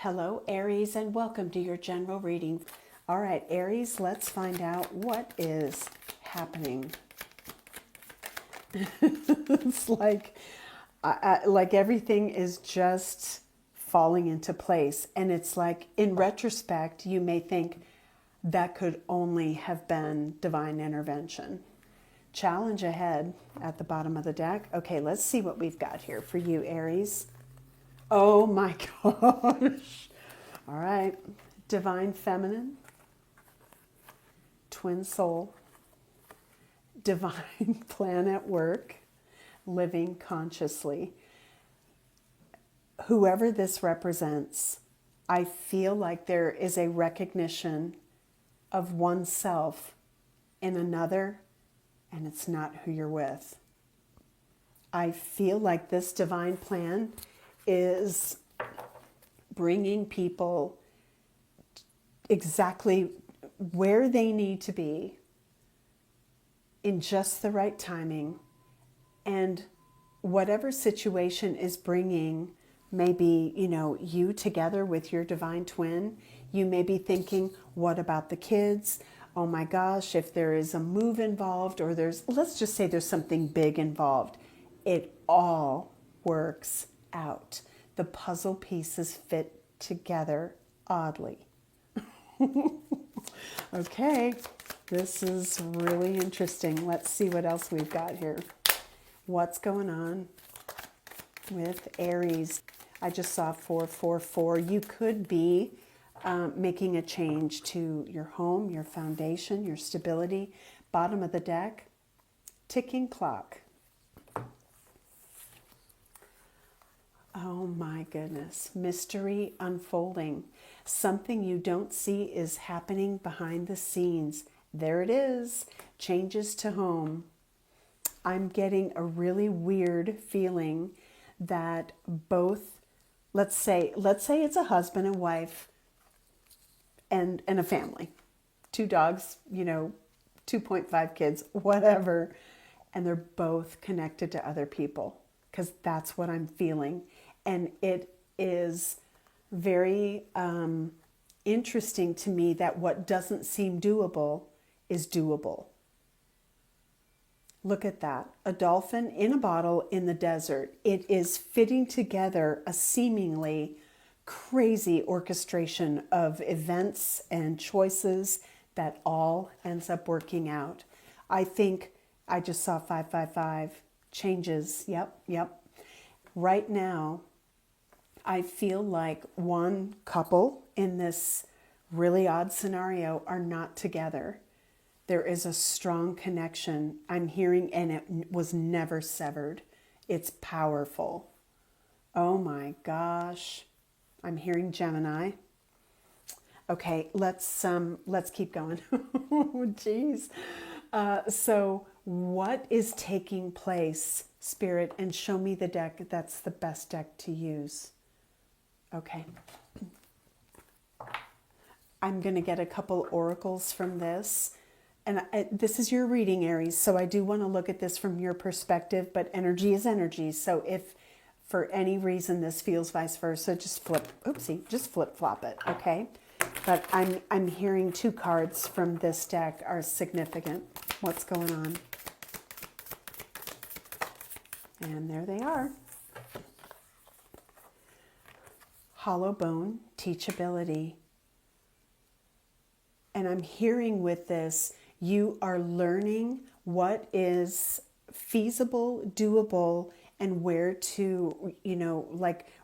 Hello, Aries, and welcome to your general reading. All right, Aries, let's find out what is happening. It's like everything is just falling into place. And it's like, in retrospect, you may think that could only have been divine intervention. Challenge ahead at the bottom of the deck. Okay, let's see what we've got here for you, Aries. Oh my gosh. All right. Divine feminine, twin soul, divine plan at work, living consciously. Whoever this represents, I feel like there is a recognition of oneself in another, and it's not who you're with. I feel like this divine plan is bringing people exactly where they need to be in just the right timing, and whatever situation is bringing maybe, you together with your divine twin. You may be thinking, what about the kids? Oh my gosh, if there is a move involved, or let's just say there's something big involved, it all works out. The puzzle pieces fit together oddly. Okay, this is really interesting. Let's see what else we've got here. What's going on with Aries? I just saw 444. You could be making a change to your home, your foundation, your stability. Bottom of the deck, ticking clock. Oh my goodness. Mystery unfolding. Something you don't see is happening behind the scenes. There it is. Changes to home. I'm getting a really weird feeling that both, let's say it's a husband and wife and a family. 2 dogs, 2.5 kids, whatever. And they're both connected to other people, because that's what I'm feeling. And it is very interesting to me that what doesn't seem doable is doable. Look at that. A dolphin in a bottle in the desert. It is fitting together a seemingly crazy orchestration of events and choices that all ends up working out. I think I just saw 555 changes. Yep. Right now, I feel like one couple in this really odd scenario are not together. There is a strong connection I'm hearing, and it was never severed. It's powerful. Oh my gosh. I'm hearing Gemini. Okay, let's keep going. Oh, geez. So what is taking place, Spirit? And show me the deck that's the best deck to use. Okay. I'm going to get a couple oracles from this. And this is your reading, Aries, so I do want to look at this from your perspective, but energy is energy. So if for any reason this feels vice versa, just flip-flop it, okay? But I'm hearing 2 cards from this deck are significant. What's going on? And there they are. Hollow bone, teachability. And I'm hearing with this, you are learning what is feasible, doable, and where to,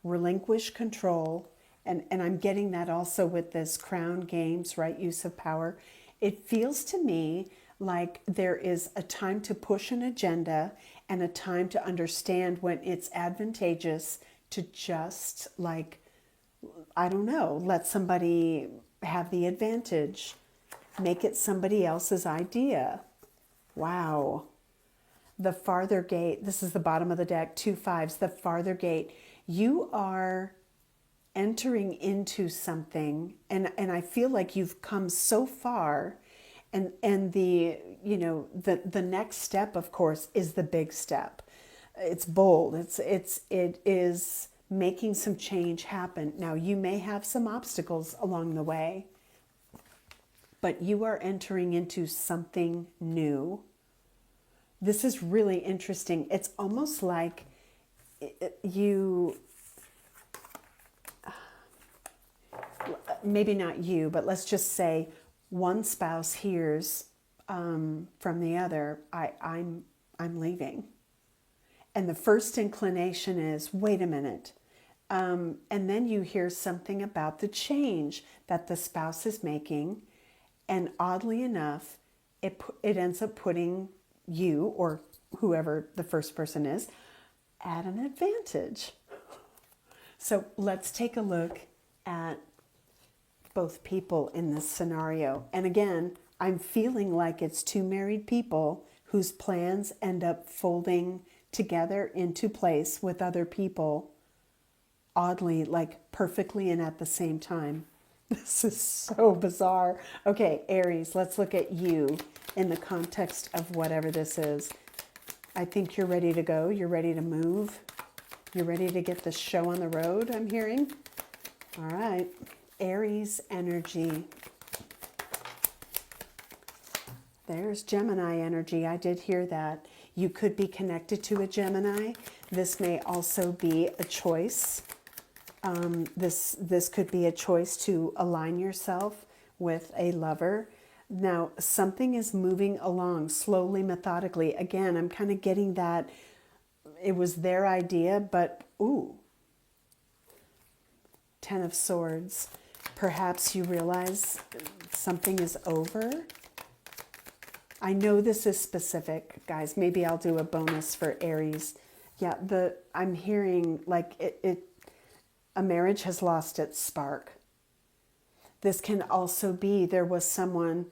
relinquish control. And I'm getting that also with this crown games, right? Use of power. It feels to me like there is a time to push an agenda and a time to understand when it's advantageous to just let somebody have the advantage. Make it somebody else's idea. Wow. The farther gate, this is the bottom of the deck, 2 5s, the farther gate. You are entering into something, and I feel like you've come so far, and the next step, of course, is the big step. It's bold. It is making some change happen. Now, you may have some obstacles along the way, but you are entering into something new. This is really interesting. It's almost like you, maybe not you, but let's just say one spouse hears from the other, I'm leaving. And the first inclination is, wait a minute. And then you hear something about the change that the spouse is making. And oddly enough, it ends up putting you, or whoever the first person is, at an advantage. So let's take a look at both people in this scenario. And again, I'm feeling like it's two married people whose plans end up folding together into place with other people, oddly, like perfectly and at the same time. This is so bizarre. Okay, Aries, let's look at you in the context of whatever this is. I think you're ready to go. You're ready to move. You're ready to get this show on the road, I'm hearing. All right. Aries energy. There's Gemini energy. I did hear that. You could be connected to a Gemini. This may also be a choice. This could be a choice to align yourself with a lover. Now, something is moving along slowly, methodically. Again, I'm kind of getting that it was their idea, but ooh, Ten of Swords. Perhaps you realize something is over. I know this is specific, guys. Maybe I'll do a bonus for Aries. Yeah, I'm hearing like a marriage has lost its spark. This can also be there was someone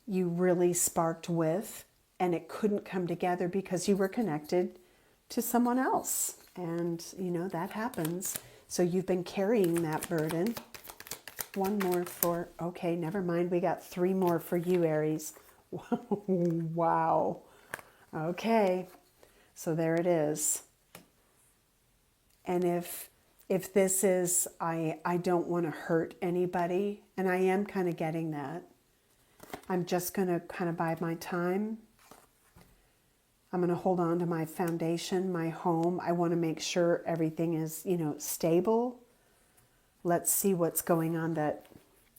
you really sparked with and it couldn't come together because you were connected to someone else. And, you know, that happens. So you've been carrying that burden. One more for, okay, never mind. We got 3 more for you, Aries. Wow. Okay. So there it is. And if this is, I don't want to hurt anybody, and I am kind of getting that. I'm just going to kind of bide my time. I'm going to hold on to my foundation, my home. I want to make sure everything is, you know, stable. Let's see what's going on that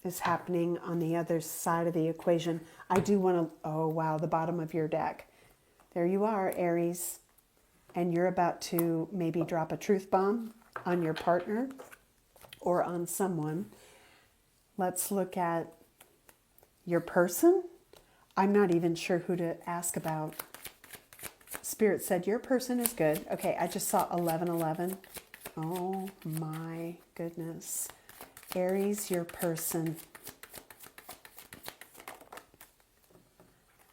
is happening on the other side of the equation. I do want to, oh wow, the bottom of your deck. There you are, Aries. And you're about to maybe drop a truth bomb on your partner or on someone. Let's look at your person. I'm not even sure who to ask about. Spirit said your person is good. Okay, I just saw 1111. Oh my goodness. Aries, your person.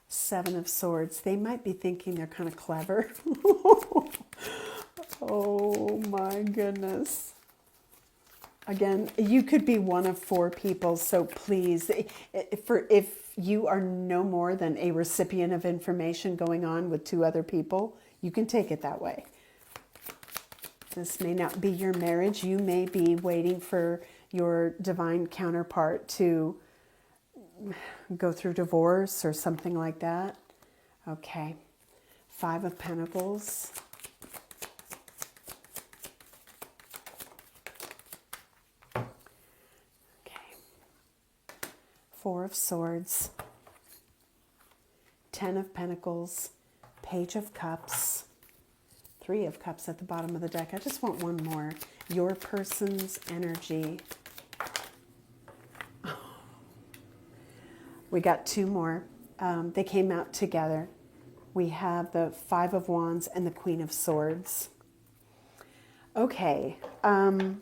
7 of Swords. They might be thinking they're kind of clever. Oh my goodness. Again, you could be one of 4 people, so please, if you are no more than a recipient of information going on with 2 other people, you can take it that way. This may not be your marriage. You may be waiting for your divine counterpart to go through divorce or something like that. Okay. 5 of Pentacles. Okay. 4 of Swords. 10 of Pentacles. Page of Cups. 3 of Cups at the bottom of the deck. I just want one more. Your person's energy. We got 2 more. They came out together. We have the 5 of Wands and the Queen of Swords. Okay, I'm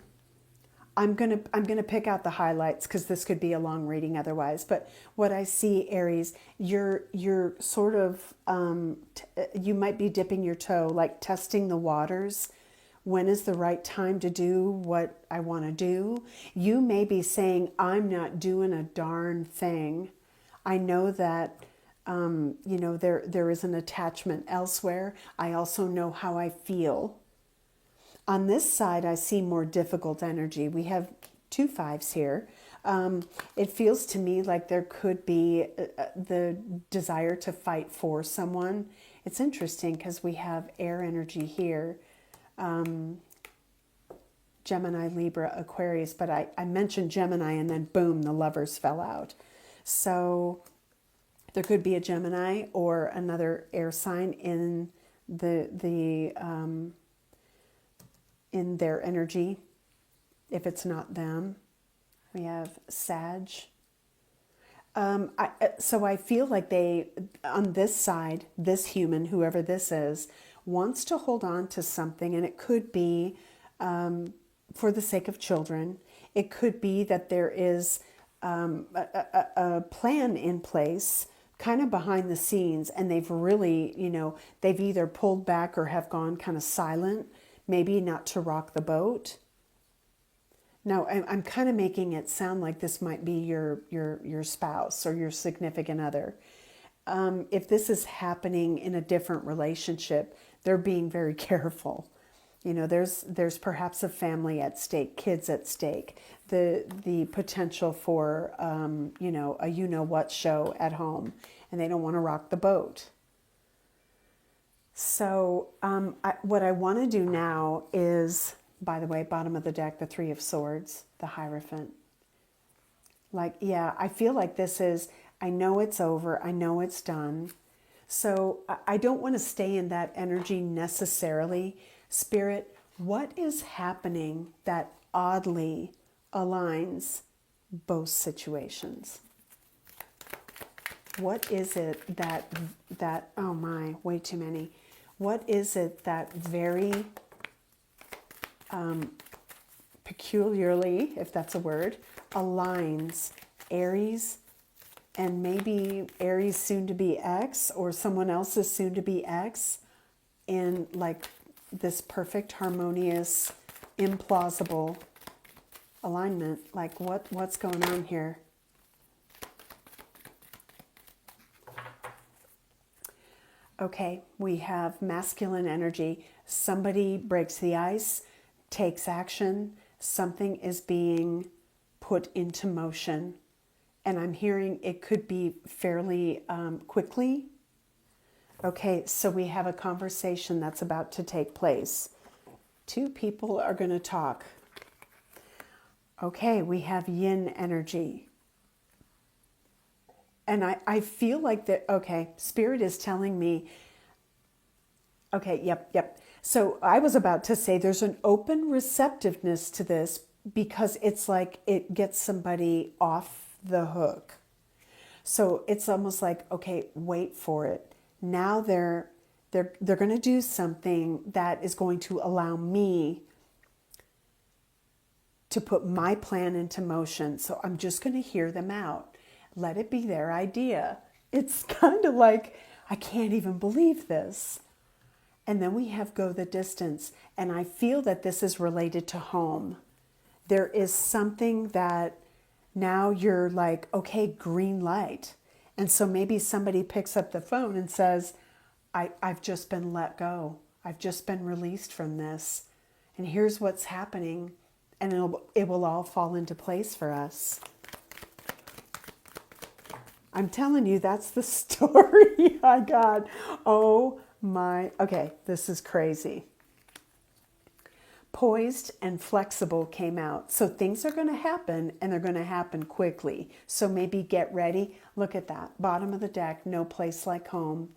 gonna pick out the highlights because this could be a long reading otherwise. But what I see, Aries, you're sort of you might be dipping your toe, like testing the waters. When is the right time to do what I want to do? You may be saying, I'm not doing a darn thing. I know that, you know, there is an attachment elsewhere. I also know how I feel. On this side, I see more difficult energy. We have 2 5s here. It feels to me like there could be the desire to fight for someone. It's interesting because we have air energy here. Gemini, Libra, Aquarius, but I mentioned Gemini and then boom, the Lovers fell out. So there could be a Gemini or another air sign in in their energy. If it's not them, we have Sag. So I feel like they, on this side, this human, whoever this is, wants to hold on to something, and it could be for the sake of children. It could be that there is a plan in place kind of behind the scenes, and they've really, they've either pulled back or have gone kind of silent, maybe not to rock the boat. Now, I'm kind of making it sound like this might be your spouse or your significant other. If this is happening in a different relationship, they're being very careful. There's perhaps a family at stake, kids at stake, the potential for a what show at home, and they don't want to rock the boat. So what I want to do now is, by the way, bottom of the deck, the 3 of Swords, the Hierophant. I feel like this is, I know it's over, I know it's done. So I don't want to stay in that energy necessarily. Spirit, what is happening that oddly aligns both situations? What is it that oh my, way too many. What is it that very peculiarly, if that's a word, aligns Aries and maybe Aries soon to be X or someone else's soon to be X in like this perfect, harmonious, implausible alignment? Like what's going on here? Okay, we have masculine energy. Somebody breaks the ice, takes action. Something is being put into motion. And I'm hearing it could be fairly quickly. Okay, so we have a conversation that's about to take place. 2 people are going to talk. Okay, we have yin energy. And I feel like that, okay, Spirit is telling me, okay, yep. So I was about to say there's an open receptiveness to this because it's like it gets somebody off the hook. So it's almost like, okay, wait for it. Now they're going to do something that is going to allow me to put my plan into motion. So I'm just going to hear them out. Let it be their idea. It's kind of like, I can't even believe this. And then we have go the distance. And I feel that this is related to home. There is something that now you're like, okay, green light. And so maybe somebody picks up the phone and says, I've just been let go. I've just been released from this. And here's what's happening. And it will all fall into place for us. I'm telling you, that's the story I got. Oh my, okay, this is crazy. Poised and flexible came out. So things are going to happen, and they're going to happen quickly. So maybe get ready. Look at that. Bottom of the deck, no place like home.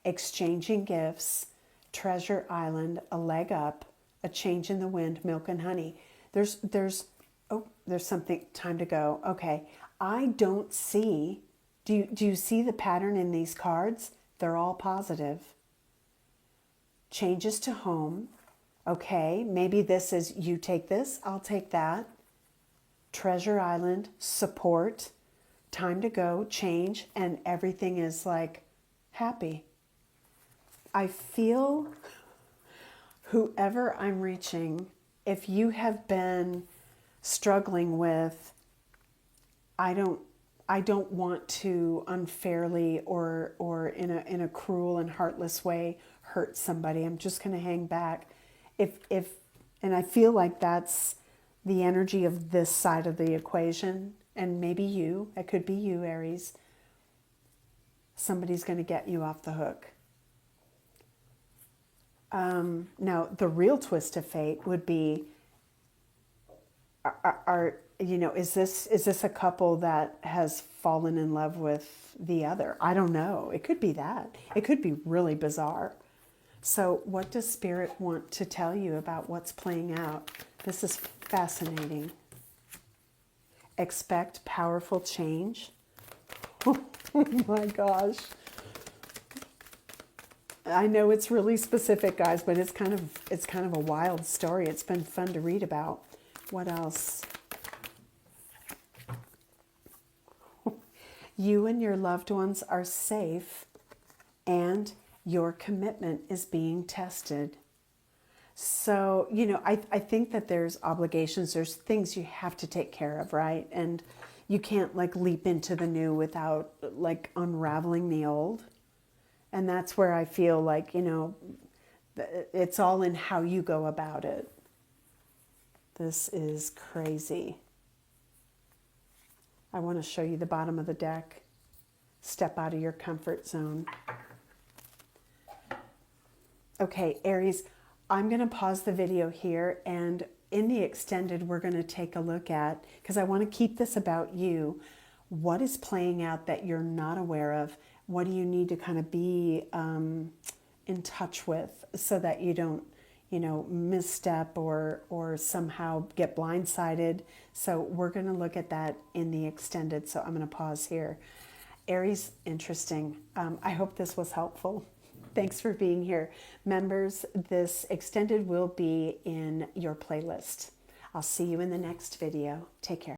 Exchanging gifts, treasure island, a leg up, a change in the wind, milk and honey. There's something, time to go. Okay, I don't see... Do you see the pattern in these cards? They're all positive. Changes to home. Okay, maybe this is you take this, I'll take that. Treasure island, support, time to go, change, and everything is like happy. I feel whoever I'm reaching, if you have been struggling with, I don't want to unfairly or in a cruel and heartless way hurt somebody. I'm just going to hang back. If And I feel like that's the energy of this side of the equation. And maybe you, it could be you, Aries. Somebody's going to get you off the hook. Now, the real twist of fate would be, is this a couple that has fallen in love with the other? I don't know. It could be that. It could be really bizarre. So what does Spirit want to tell you about what's playing out? This is fascinating. Expect powerful change. Oh my gosh. I know it's really specific, guys, but it's kind of a wild story. It's been fun to read about. What else? You and your loved ones are safe, and your commitment is being tested. So, I think that there's obligations, there's things you have to take care of, right? And you can't leap into the new without unraveling the old. And that's where I feel like, it's all in how you go about it. This is crazy. I want to show you the bottom of the deck. Step out of your comfort zone. Okay, Aries, I'm going to pause the video here, and in the extended, we're going to take a look at, because I want to keep this about you, what is playing out that you're not aware of? What do you need to kind of be in touch with so that you don't, misstep or somehow get blindsided? So we're going to look at that in the extended. So I'm going to pause here. Aries, interesting. I hope this was helpful. Thanks for being here. Members, this extended will be in your playlist. I'll see you in the next video. Take care.